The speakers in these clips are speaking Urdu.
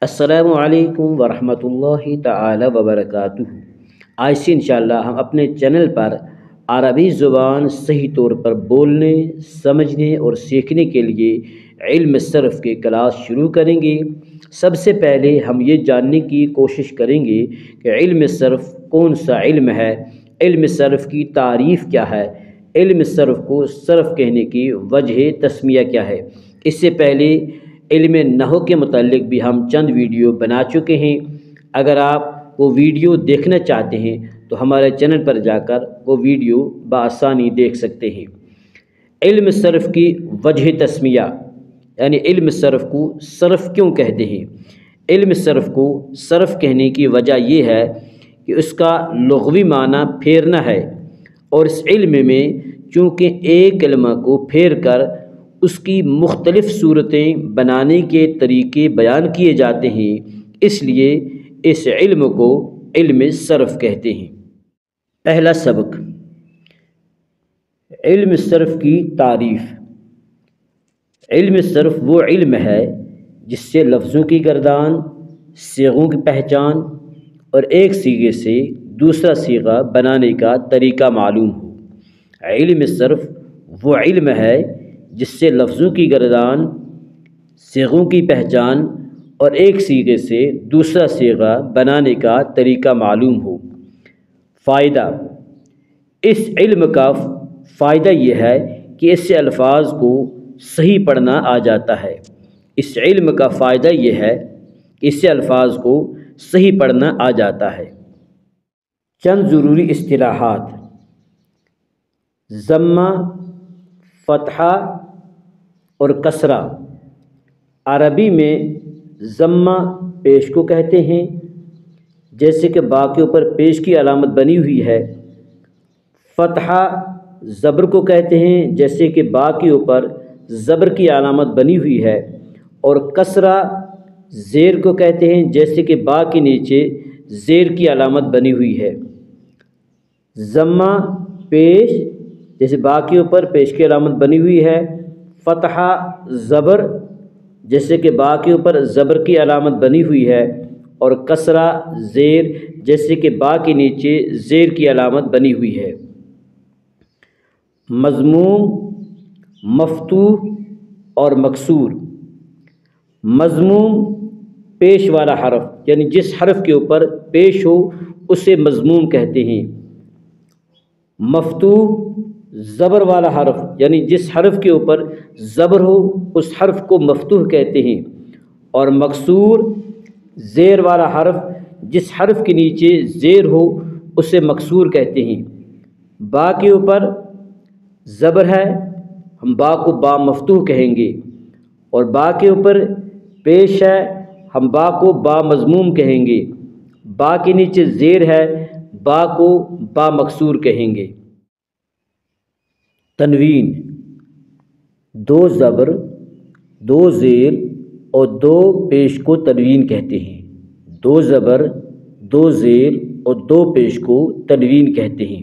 السلام علیکم ورحمۃ اللہ تعالی وبرکاتہ۔ آج سے انشاءاللہ ہم اپنے چینل پر عربی زبان صحیح طور پر بولنے، سمجھنے اور سیکھنے کے لیے علم صرف کے کلاس شروع کریں گے۔ سب سے پہلے ہم یہ جاننے کی کوشش کریں گے کہ علم صرف کون سا علم ہے، علم صرف کی تعریف کیا ہے، علم صرف کو صرف کہنے کی وجہ تسمیہ کیا ہے۔ اس سے پہلے علم نحو کے متعلق بھی ہم چند ویڈیو بنا چکے ہیں۔ اگر آپ وہ ویڈیو دیکھنا چاہتے ہیں تو ہمارے چینل پر جا کر وہ ویڈیو بآسانی دیکھ سکتے ہیں۔ علم صرف کی وجہ تسمیہ یعنی علم صرف کو صرف کیوں کہتے ہیں۔ علم صرف کو صرف کہنے کی وجہ یہ ہے کہ اس کا لغوی معنی پھیرنا ہے، اور اس علم میں چونکہ ایک کلمہ کو پھیر کر اس کی مختلف صورتیں بنانے کے طریقے بیان کیے جاتے ہیں، اس لیے اس علم کو علم صرف کہتے ہیں۔ پہلا سبق، علم صرف کی تعریف۔ علم صرف وہ علم ہے جس سے لفظوں کی گردان، صیغوں کی پہچان اور ایک صیغے سے دوسرا صیغہ بنانے کا طریقہ معلوم ہو۔ علم صرف وہ علم ہے جس سے لفظوں کی گردان، صیغوں کی پہچان اور ایک صیغے سے دوسرا صیغہ بنانے کا طریقہ معلوم ہو۔ فائدہ، اس علم کا فائدہ یہ ہے کہ اس سے الفاظ کو صحیح پڑھنا آ جاتا ہے۔ اس علم کا فائدہ یہ ہے کہ اس سے الفاظ کو صحیح پڑھنا آ جاتا ہے۔ چند ضروری اصطلاحات: ضمہ، فتحہ اور کسرہ۔ عربی میں ضمہ پیش کو کہتے ہیں، جیسے کہ با کے اوپر پیش کی علامت بنی ہوئی ہے۔ فتحہ زبر کو کہتے ہیں، جیسے کہ با کے اوپر زبر کی علامت بنی ہوئی ہے۔ اور کسرہ زیر کو کہتے ہیں، جیسے کہ با کے نیچے زیر کی علامت بنی ہوئی ہے۔ ضمہ پیش، جیسے با کے اوپر پیش کی علامت بنی ہوئی ہے۔ فتحہ زبر، جیسے کہ با کے اوپر زبر کی علامت بنی ہوئی ہے۔ اور کسرہ زیر، جیسے کہ با کے نیچے زیر کی علامت بنی ہوئی ہے۔ مضموم، مفتوح اور مکسور۔ مضموم پیش والا حرف، یعنی جس حرف کے اوپر پیش ہو اسے مضموم کہتے ہیں۔ مفتوح زبر والا حرف، یعنی جس حرف کے اوپر زبر ہو اس حرف کو مفتوح کہتے ہیں۔ اور مکسور زیر والا حرف، جس حرف کے نیچے زیر ہو اسے مکسور کہتے ہیں۔ با کے اوپر زبر ہے، ہم با کو با مفتوح کہیں گے، اور با کے اوپر پیش ہے، ہم با کو با مضموم کہیں گے۔ با کے نیچے زیر ہے، با کو با مکسور کہیں گے۔ تنوین، دو زبر، دو زیر اور دو پیش کو تنوین کہتے ہیں۔ دو زبر، دو زیر اور دو پیش کو تنوین کہتے ہیں۔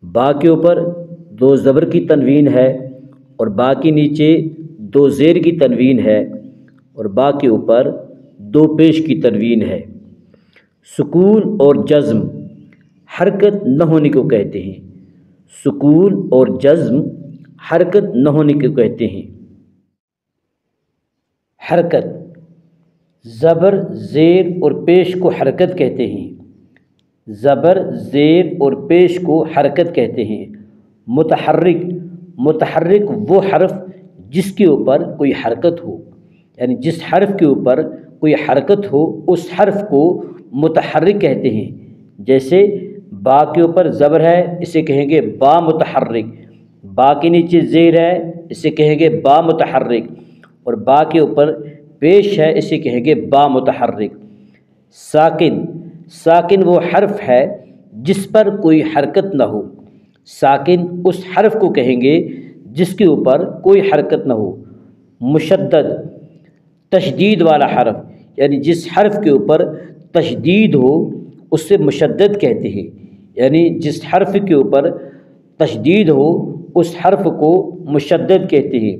با کے اوپر دو زبر کی تنوین ہے، اور با کے نیچے دو زیر کی تنوین ہے، اور با کے اوپر دو پیش کی تنوین ہے۔ سکون اور جزم حرکت نہ ہونے کو کہتے ہیں۔ سکون اور جزم حرکت نہ ہونے کو کہتے ہیں۔ حرکت، زبر، زیر اور پیش کو حرکت کہتے ہیں۔ زبر، زیر اور پیش کو حرکت کہتے ہیں۔ متحرک، متحرک وہ حرف جس کے اوپر کوئی حرکت ہو، یعنی جس حرف کے اوپر کوئی حرکت ہو اس حرف کو متحرک کہتے ہیں۔ جیسے با کے اوپر زبر ہے، اسے کہیں گے با متحرک۔ با کے نیچے زیر ہے، اسے کہیں گے با متحرک۔ اور با کے اوپر پیش ہے، اسے کہیں گے با متحرک۔ ساکن، ساکن وہ حرف ہے جس پر کوئی حرکت نہ ہو۔ ساکن اس حرف کو کہیں گے جس کے اوپر کوئی حرکت نہ ہو۔ مشدد، تشدید والا حرف، یعنی جس حرف کے اوپر تشدید ہو اسے مشدد کہتے ہیں۔ یعنی جس حرف کے اوپر تشدید ہو اس حرف کو مشدد کہتے ہیں۔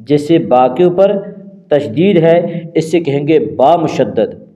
جیسے با کے اوپر تشدید ہے، اس سے کہیں گے با مشدد۔